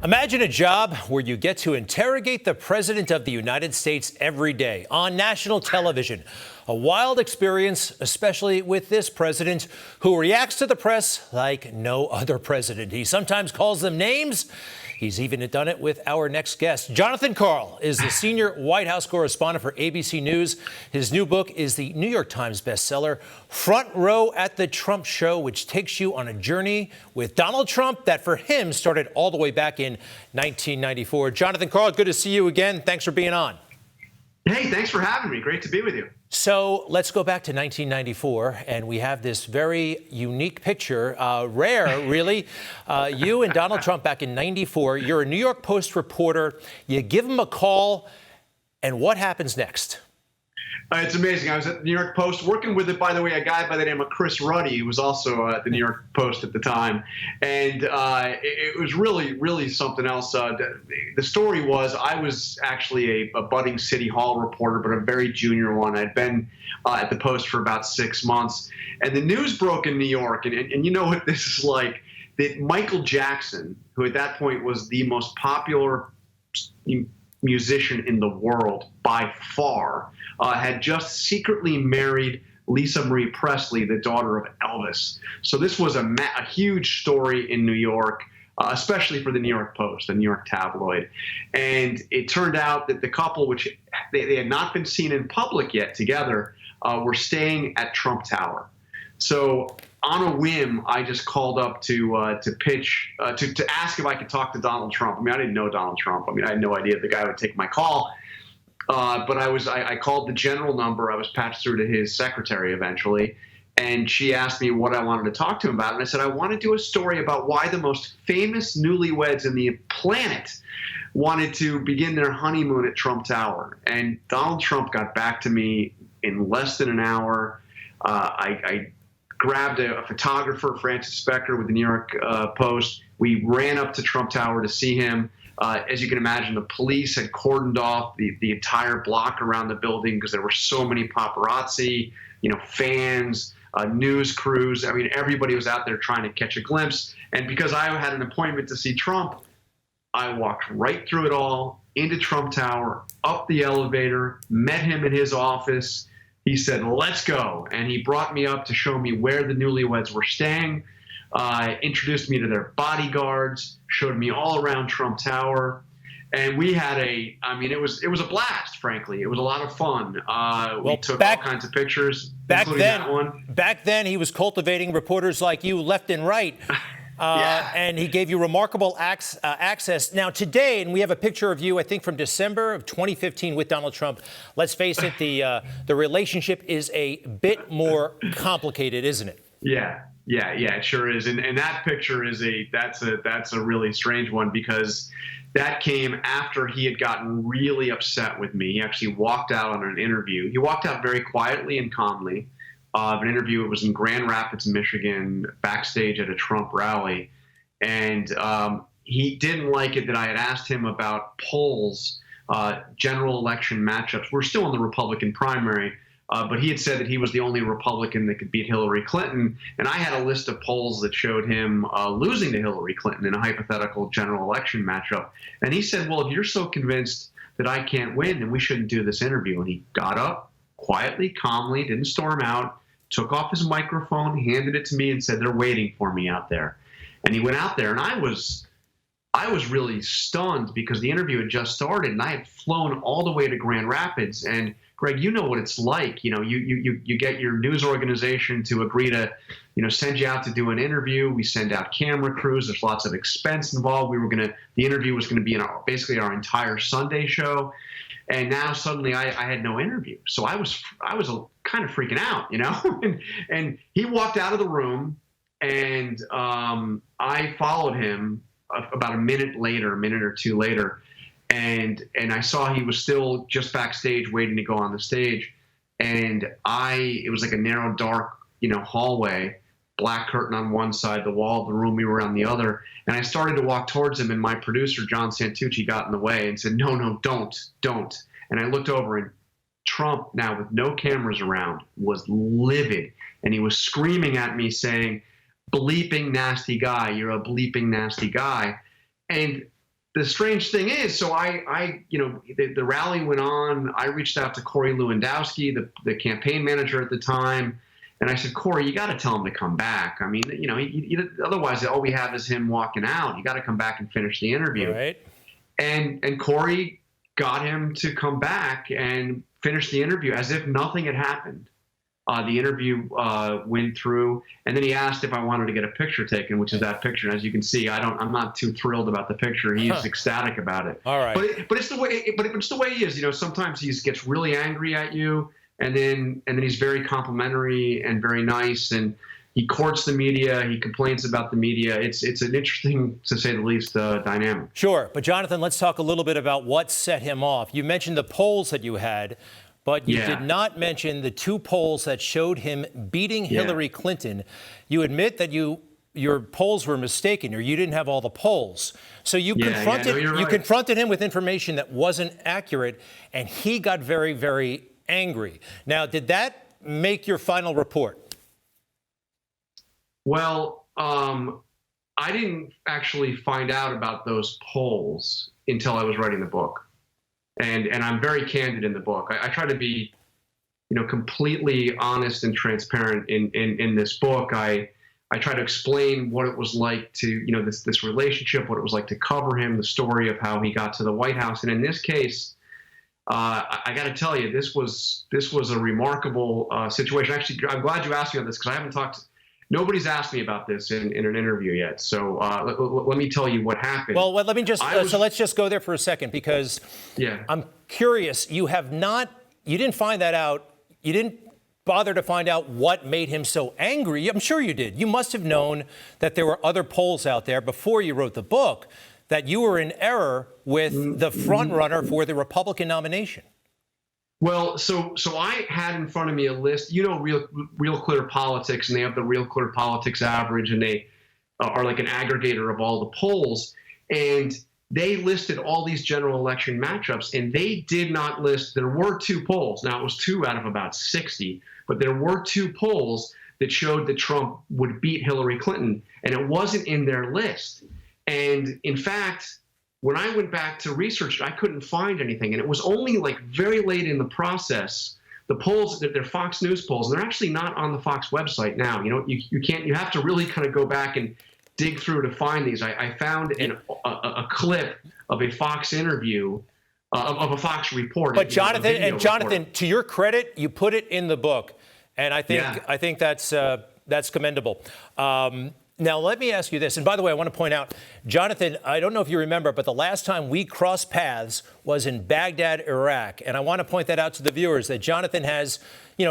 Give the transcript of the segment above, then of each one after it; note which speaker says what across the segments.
Speaker 1: Imagine a job where you get to interrogate the President of the United States every day on national television. A wild experience, especially with this president who reacts to the press like no other president. He sometimes calls them names. He's even done it with our next guest. Jon Karl is the senior White House correspondent for ABC News. His new book is the New York Times bestseller, Front Row at the Trump Show, which takes you on a journey with Donald Trump that for him started all the way back in 1994. Jon Karl, good to see you again. Thanks for being on.
Speaker 2: Hey, thanks for having me. Great to be with you.
Speaker 1: So let's go back to 1994, and we have this very unique picture, rare, really. You and Donald Trump back in 94. You're a New York Post reporter. You give him a call, and what happens next?
Speaker 2: It's amazing. I was at the New York Post working with, by the way, a guy by the name of Chris Ruddy, who was also at the New York Post at the time. And it was really, really something else. The story was I was actually a budding City Hall reporter, but a very junior one. I'd been at the Post for about 6 months. And the news broke in New York. And you know what this is like, that Michael Jackson, who at that point was the most popular musician in the world by far, had just secretly married Lisa Marie Presley, the daughter of Elvis. So this was a huge story in New York, especially for the New York Post, the New York tabloid. And it turned out that the couple, which they had not been seen in public yet together, were staying at Trump Tower. So on a whim, I just called up to pitch, to ask if I could talk to Donald Trump. I mean, I didn't know Donald Trump. I mean, I had no idea the guy would take my call. But I called the general number. I was patched through to his secretary eventually. And she asked me what I wanted to talk to him about. And I said, I want to do a story about why the most famous newlyweds in the planet wanted to begin their honeymoon at Trump Tower. And Donald Trump got back to me in less than an hour. I grabbed a photographer, Francis Spector, with the New York Post. We ran up to Trump Tower to see him. As you can imagine, the police had cordoned off the entire block around the building because there were so many paparazzi, fans, news crews. I mean, everybody was out there trying to catch a glimpse. And because I had an appointment to see Trump, I walked right through it all, into Trump Tower, up the elevator, met him in his office. He said, let's go. And he brought me up to show me where the newlyweds were staying, introduced me to their bodyguards, showed me all around Trump Tower. And we had it was a blast, frankly. It was a lot of fun. We took all kinds of pictures, including that one.
Speaker 1: Back then, he was cultivating reporters like you left and right.
Speaker 2: Yeah.
Speaker 1: And he gave you remarkable access. Now, today, and we have a picture of you, I think, from December of 2015 with Donald Trump. Let's face it, the relationship is a bit more complicated, isn't it?
Speaker 2: Yeah, it sure is. And that picture that's a really strange one because that came after he had gotten really upset with me. He actually walked out on an interview. He walked out very quietly and calmly. An interview. It was in Grand Rapids, Michigan, backstage at a Trump rally. And he didn't like it that I had asked him about polls, general election matchups. We're still in the Republican primary, but he had said that he was the only Republican that could beat Hillary Clinton. And I had a list of polls that showed him losing to Hillary Clinton in a hypothetical general election matchup. And he said, well, if you're so convinced that I can't win, then we shouldn't do this interview. And he got up quietly, calmly, didn't storm out, took off his microphone, handed it to me, and said, they're waiting for me out there. And he went out there, and I was really stunned because the interview had just started, and I had flown all the way to Grand Rapids. And Greg, you know what it's like. You get your news organization to agree to, send you out to do an interview. We send out camera crews. There's lots of expense involved. The interview was going to be in basically our entire Sunday show. And now suddenly I had no interview. So I was kind of freaking out, and he walked out of the room, and I followed him about a minute or two later. And I saw he was still just backstage waiting to go on the stage. And it was like a narrow, dark, hallway, black curtain on one side, the wall of the room we were on the other. And I started to walk towards him, and my producer, John Santucci, got in the way and said, no, don't. And I looked over, and Trump, now with no cameras around, was livid. And he was screaming at me saying, bleeping nasty guy, you're a bleeping nasty guy. And the strange thing is, so the rally went on. I reached out to Corey Lewandowski, the campaign manager at the time, and I said, Corey, you got to tell him to come back. I mean, otherwise all we have is him walking out. You got to come back and finish the interview.
Speaker 1: Right.
Speaker 2: And Corey got him to come back and finish the interview as if nothing had happened. The interview went through, and then he asked if I wanted to get a picture taken, which is that picture. And as you can see, I'm not too thrilled about the picture. He's ecstatic about it.
Speaker 1: All right.
Speaker 2: But it's the way he is. Sometimes he gets really angry at you, and then he's very complimentary and very nice, and he courts the media. He complains about the media. It's an interesting, to say the least, dynamic.
Speaker 1: Sure. But Jonathan, let's talk a little bit about what set him off. You mentioned the polls that you had, but you did not mention the 2 polls that showed him beating Hillary Clinton. You admit that your polls were mistaken, or you didn't have all the polls. So you confronted him with information that wasn't accurate, and he got very, very angry. Now, did that make your final report?
Speaker 2: Well, I didn't actually find out about those polls until I was writing the book. And I'm very candid in the book. I try to be, completely honest and transparent in this book. I try to explain what it was like to, this relationship, what it was like to cover him, the story of how he got to the White House. And in this case, I got to tell you, this was a remarkable situation. Actually, I'm glad you asked me about this, because I haven't talked. Nobody's asked me about this in an interview yet. So let me tell you what happened.
Speaker 1: Well, let me just so let's just go there for a second, because I'm curious. You didn't find that out. You didn't bother to find out what made him so angry. I'm sure you did. You must have known that there were other polls out there before you wrote the book, that you were in error with the front runner for the Republican nomination.
Speaker 2: Well, so I had in front of me a list, Real Clear Politics, and they have the Real Clear Politics average, and they are like an aggregator of all the polls. And they listed all these general election matchups, and they did not list, there were 2 polls. Now, it was 2 out of about 60, but there were 2 polls that showed that Trump would beat Hillary Clinton, and it wasn't in their list. And in fact, when I went back to research it, I couldn't find anything. And it was only like very late in the process. The polls, they're Fox News polls, and they're actually not on the Fox website now. You have to really kind of go back and dig through to find these. I found a clip of a Fox interview, of a Fox report.
Speaker 1: But Jonathan, to your credit, you put it in the book. And I think that's commendable. Now, let me ask you this. And by the way, I want to point out, Jonathan, I don't know if you remember, but the last time we crossed paths was in Baghdad, Iraq. And I want to point that out to the viewers, that Jonathan has,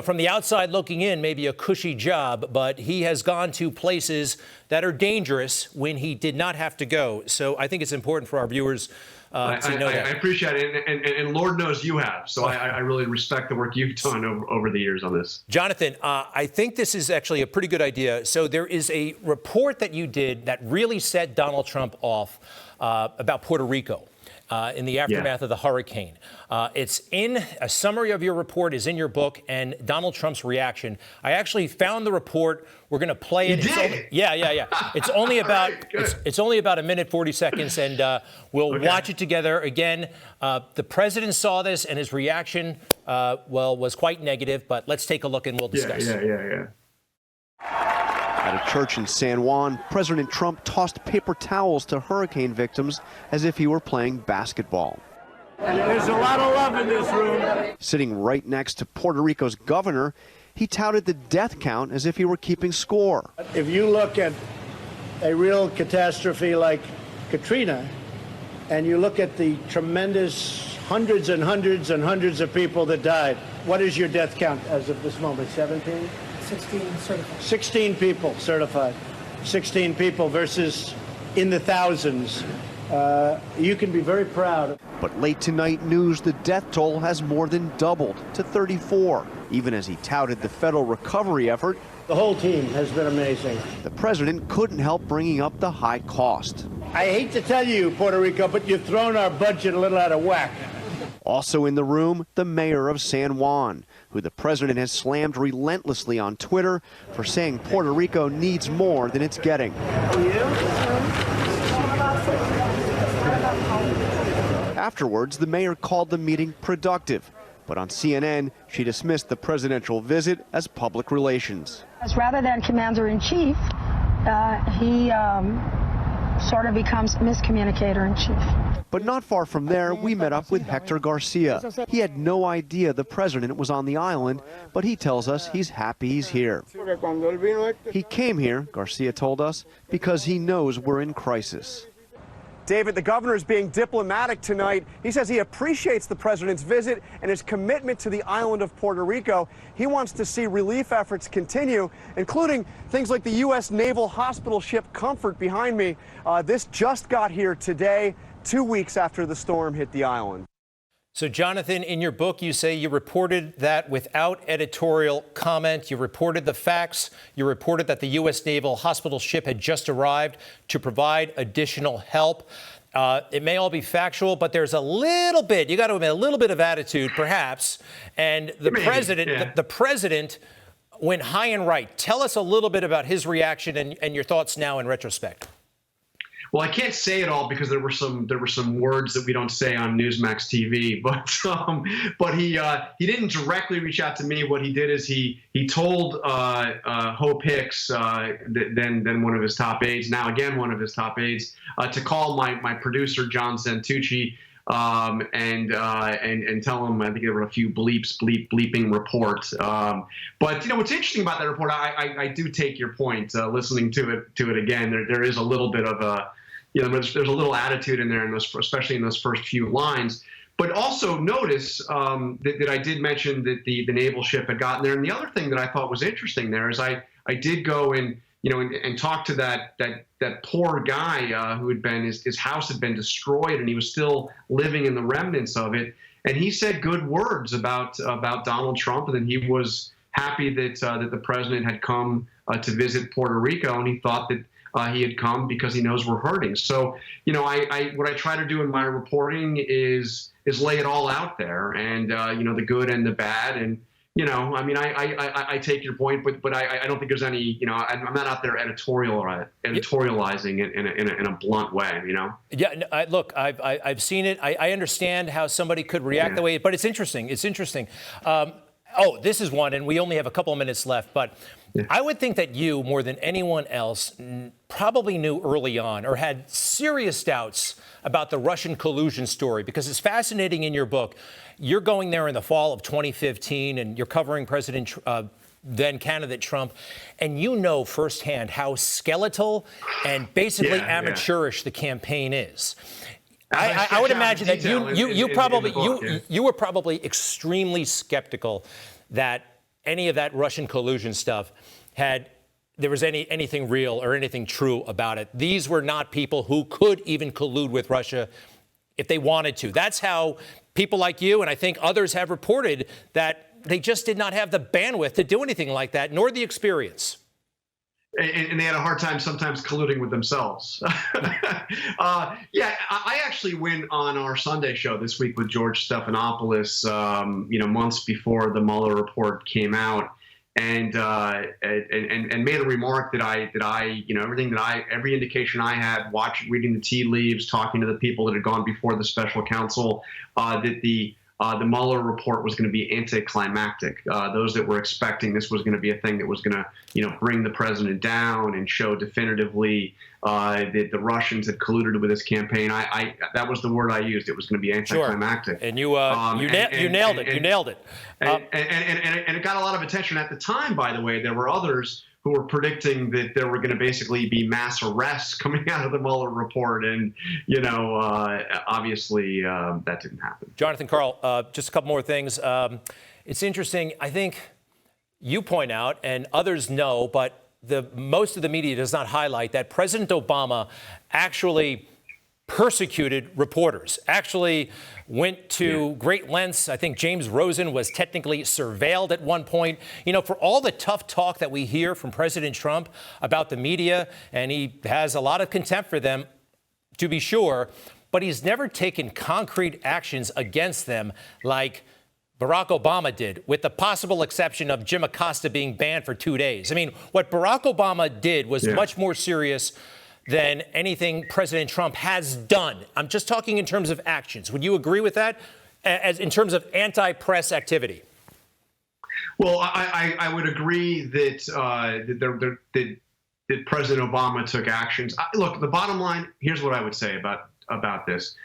Speaker 1: from the outside looking in, maybe a cushy job, but he has gone to places that are dangerous when he did not have to go. So I think it's important for our viewers to know that.
Speaker 2: I appreciate it, and Lord knows you have. So I really respect the work you've done over the years on this.
Speaker 1: Jonathan, I think this is actually a pretty good idea. So there is a report that you did that really set Donald Trump off about Puerto Rico in the aftermath of the hurricane. It's in a summary of your report is in your book, and Donald Trump's reaction. I actually found the report. We're going to play it.
Speaker 2: You did?
Speaker 1: It's only about it's only about 1:40 seconds, and we'll watch it together again. The president saw this, and his reaction, was quite negative. But let's take a look, and we'll discuss.
Speaker 3: At a church in San Juan, President Trump tossed paper towels to hurricane victims as if he were playing basketball.
Speaker 4: There's a lot of love in this room.
Speaker 3: Sitting right next to Puerto Rico's governor, he touted the death count as if he were keeping score.
Speaker 4: If you look at a real catastrophe like Katrina, and you look at the tremendous hundreds and hundreds and hundreds of people that died, what is your death count as of this moment? 17?
Speaker 5: 16 certified.
Speaker 4: 16 people certified. 16 people versus in the thousands. You can be very proud.
Speaker 3: But late tonight news, the death toll has more than doubled to 34. Even as he touted the federal recovery effort,
Speaker 4: the whole team has been amazing.
Speaker 3: The president couldn't help bringing up the high cost.
Speaker 4: I hate to tell you, Puerto Rico, but you've thrown our budget a little out of whack.
Speaker 3: Also in the room, the mayor of San Juan, who the president has slammed relentlessly on Twitter for saying Puerto Rico needs more than it's getting. Afterwards, the mayor called the meeting productive. But on CNN, she dismissed the presidential visit as public relations.
Speaker 5: Rather than commander-in-chief, he sort of becomes miscommunicator-in-chief.
Speaker 3: But not far from there, we met up with Hector Garcia. He had no idea the president was on the island, but he tells us he's happy he's here. He came here, Garcia told us, because he knows we're in crisis.
Speaker 6: David, the governor is being diplomatic tonight. He says he appreciates the president's visit and his commitment to the island of Puerto Rico. He wants to see relief efforts continue, including things like the U.S. Naval Hospital ship Comfort behind me. This just got here today, 2 weeks after the storm hit the island.
Speaker 1: So, Jonathan, in your book, you say you reported that without editorial comment. You reported the facts. You reported that the U.S. Naval Hospital ship had just arrived to provide additional help. It may all be factual, but there's a little bit, you got to admit, a little bit of attitude, perhaps. And the president went high and right. Tell us a little bit about his reaction and your thoughts now in retrospect.
Speaker 2: Well, I can't say it all because there were some words that we don't say on Newsmax TV, but he didn't directly reach out to me. What he did is he told Hope Hicks, then one of his top aides, now again one of his top aides, to call my producer John Santucci and tell him, I think there were a few bleeping reports. But you know what's interesting about that report, I do take your point. Listening to it again, there is a little bit of a, you know, there's a little attitude in there, especially in those first few lines. But also notice that I did mention that the naval ship had gotten there. And the other thing that I thought was interesting there is I did go and talk to that poor guy who had been, his house had been destroyed and he was still living in the remnants of it. And he said good words about Donald Trump, and then he was happy that the president had come to visit Puerto Rico, and he thought that he had come because he knows we're hurting. So, you know, what I try to do in my reporting is lay it all out there, and you know, the good and the bad. And you know, I mean, I take your point, but I don't think there's any, you know, I'm not out there editorializing it in a blunt way, you know.
Speaker 1: Yeah, look, I've seen it. I understand how somebody could react the way, but it's interesting. It's interesting. Oh, this is one, and we only have a couple of minutes left, but I would think that you, more than anyone else, probably knew early on or had serious doubts about the Russian collusion story, because it's fascinating in your book. You're going there in the fall of 2015, and you're covering President then candidate Trump, and you know firsthand how skeletal and basically amateurish the campaign is. I would imagine that you were probably extremely skeptical that any of that Russian collusion stuff there was anything real or anything true about it. These were not people who could even collude with Russia if they wanted to. That's how people like you, and I think others have reported, that they just did not have the bandwidth to do anything like that, nor the experience.
Speaker 2: And they had a hard time sometimes colluding with themselves. Yeah, I actually went on our Sunday show this week with George Stephanopoulos, you know, months before the Mueller report came out, and made a remark that I, you know, every indication I had, reading the tea leaves, talking to the people that had gone before the special counsel, that the Mueller report was going to be anticlimactic. Those that were expecting this was going to be a thing that was going to, you know, bring the president down and show definitively that the Russians had colluded with this campaign. That was the word I used. It was going to be anticlimactic.
Speaker 1: Sure. And you nailed it. You nailed it.
Speaker 2: And it got a lot of attention at the time. By the way, there were others who were predicting that there were going to basically be mass arrests coming out of the Mueller report. And, you know, obviously that didn't happen.
Speaker 1: Jonathan Karl, just a couple more things. It's interesting. I think you point out, and others know, but most of the media does not highlight that President Obama actually persecuted reporters, actually went to great lengths. I think James Rosen was technically surveilled at one point. You know, for all the tough talk that we hear from President Trump about the media, and he has a lot of contempt for them, to be sure, but he's never taken concrete actions against them like Barack Obama did, with the possible exception of Jim Acosta being banned for 2 days. I mean, what Barack Obama did was much more serious than anything President Trump has done. I'm just talking in terms of actions. Would you agree with that, as in terms of anti-press activity?
Speaker 2: Well, I would agree that that President Obama took actions. Look, the bottom line, here's what I would say about this.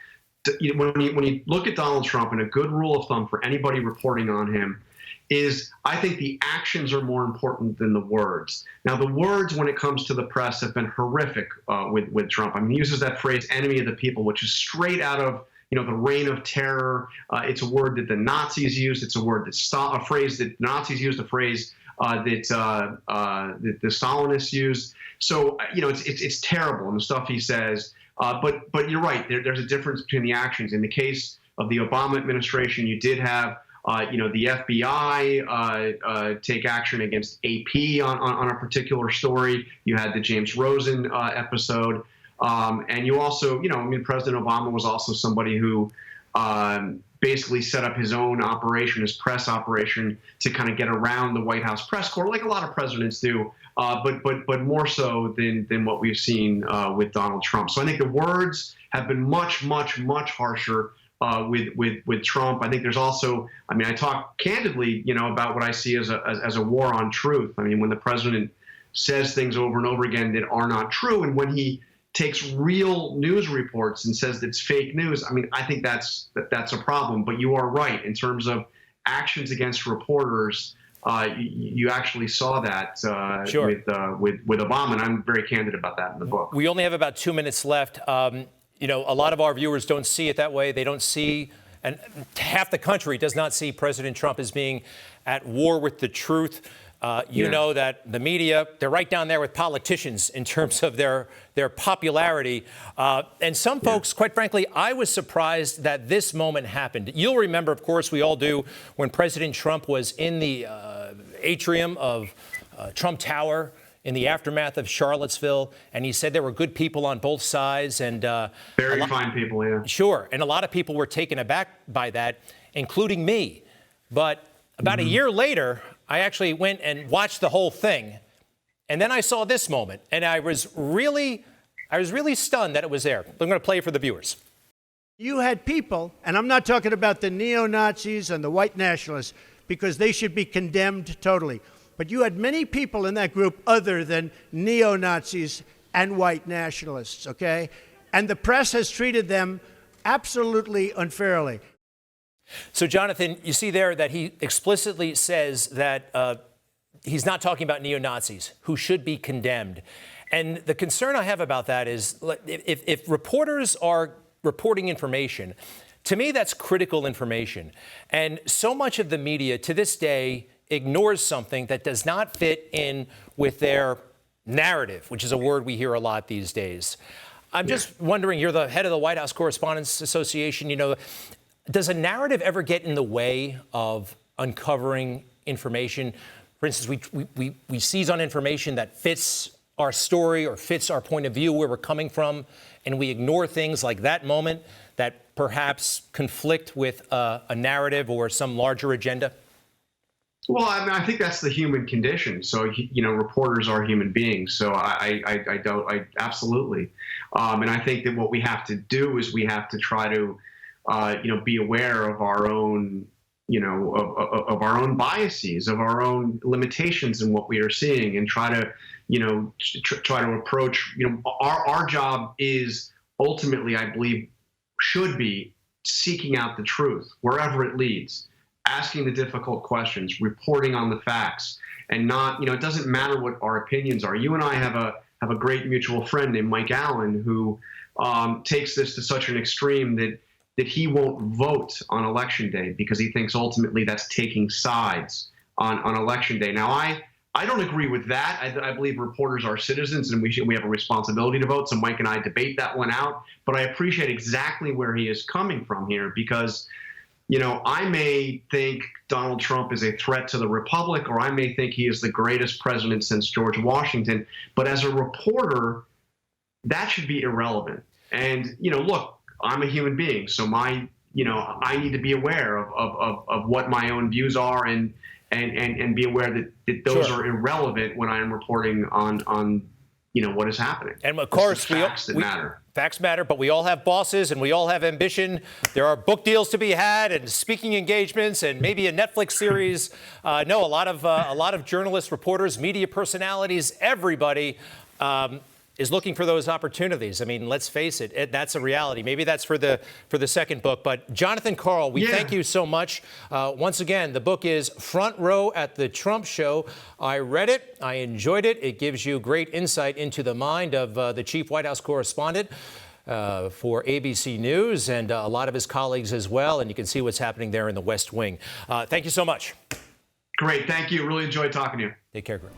Speaker 2: When you look at Donald Trump, and a good rule of thumb for anybody reporting on him is, I think the actions are more important than the words. Now, the words, when it comes to the press, have been horrific with Trump. I mean, he uses that phrase, enemy of the people, which is straight out of the Reign of Terror. It's a word that the Nazis used. It's a word a phrase that Nazis used, a phrase that the Stalinists used. So, it's terrible in the stuff he says. But you're right. There's a difference between the actions. In the case of the Obama administration, you did have the FBI take action against AP on a particular story. You had the James Rosen episode. And you also, President Obama was also somebody who basically set up his own operation, his press operation, to kind of get around the White House press corps, like a lot of presidents do, but more so than what we've seen with Donald Trump. So I think the words have been much, much, much harsher with Trump. I think there's also, I talk candidly, about what I see as a war on truth. I mean, when the president says things over and over again that are not true, and when he takes real news reports and says it's fake news, I think that's a problem. But you are right in terms of actions against reporters. You actually saw that
Speaker 1: Sure.
Speaker 2: with Obama, and I'm very candid about that in the book.
Speaker 1: We only have about 2 minutes left. A lot of our viewers don't see it that way. They don't see, and half the country does not see President Trump as being at war with the truth. You know that the media, they're right down there with politicians in terms of their popularity. And some folks, quite frankly, I was surprised that this moment happened. You'll remember, of course, we all do, when President Trump was in the atrium of Trump Tower in the aftermath of Charlottesville, and he said there were good people on both sides. And
Speaker 2: very fine people, yeah.
Speaker 1: Sure. And a lot of people were taken aback by that, including me. But about a year later, I actually went and watched the whole thing. And then I saw this moment, and I was really stunned that it was there. I'm going to play it for the viewers.
Speaker 4: You had people, and I'm not talking about the neo-Nazis and the white nationalists, because they should be condemned totally. But you had many people in that group other than neo-Nazis and white nationalists, okay? And the press has treated them absolutely unfairly.
Speaker 1: So, Jonathan, you see there that he explicitly says that he's not talking about neo-Nazis who should be condemned. And the concern I have about that is if reporters are reporting information, to me, that's critical information. And so much of the media to this day ignores something that does not fit in with their narrative, which is a word we hear a lot these days. I'm just wondering, you're the head of the White House Correspondents Association, does a narrative ever get in the way of uncovering information? For instance, we seize on information that fits our story or fits our point of view, where we're coming from, and we ignore things like that moment that perhaps conflict with a narrative or some larger agenda?
Speaker 2: Well, I think that's the human condition. So, reporters are human beings. So I absolutely. And I think that what we have to do is we have to try to be aware of our own, of our own biases, of our own limitations in what we are seeing, and try to, try to approach, our job is ultimately, I believe, should be seeking out the truth wherever it leads, asking the difficult questions, reporting on the facts, and not, it doesn't matter what our opinions are. You and I have a great mutual friend named Mike Allen who takes this to such an extreme that he won't vote on Election Day because he thinks ultimately that's taking sides on Election Day. Now, I don't agree with that. I believe reporters are citizens and we have a responsibility to vote. So Mike and I debate that one out. But I appreciate exactly where he is coming from here because, I may think Donald Trump is a threat to the republic, or I may think he is the greatest president since George Washington. But as a reporter, that should be irrelevant. And, look, I'm a human being, so I need to be aware of what my own views are and be aware that those
Speaker 1: Sure.
Speaker 2: are irrelevant when I am reporting on what is happening.
Speaker 1: And of course,
Speaker 2: facts that matter.
Speaker 1: Facts matter, but we all have bosses and we all have ambition. There are book deals to be had and speaking engagements and maybe a Netflix series. A lot of journalists, reporters, media personalities, everybody is looking for those opportunities. I mean, let's face it, that's a reality. Maybe that's for the second book. But Jonathan Karl, we thank you so much. Once again, the book is Front Row at the Trump Show. I read it. I enjoyed it. It gives you great insight into the mind of the chief White House correspondent for ABC News and a lot of his colleagues as well. And you can see what's happening there in the West Wing. Thank you so much.
Speaker 2: Great. Thank you. Really enjoyed talking to you.
Speaker 1: Take care, Greg.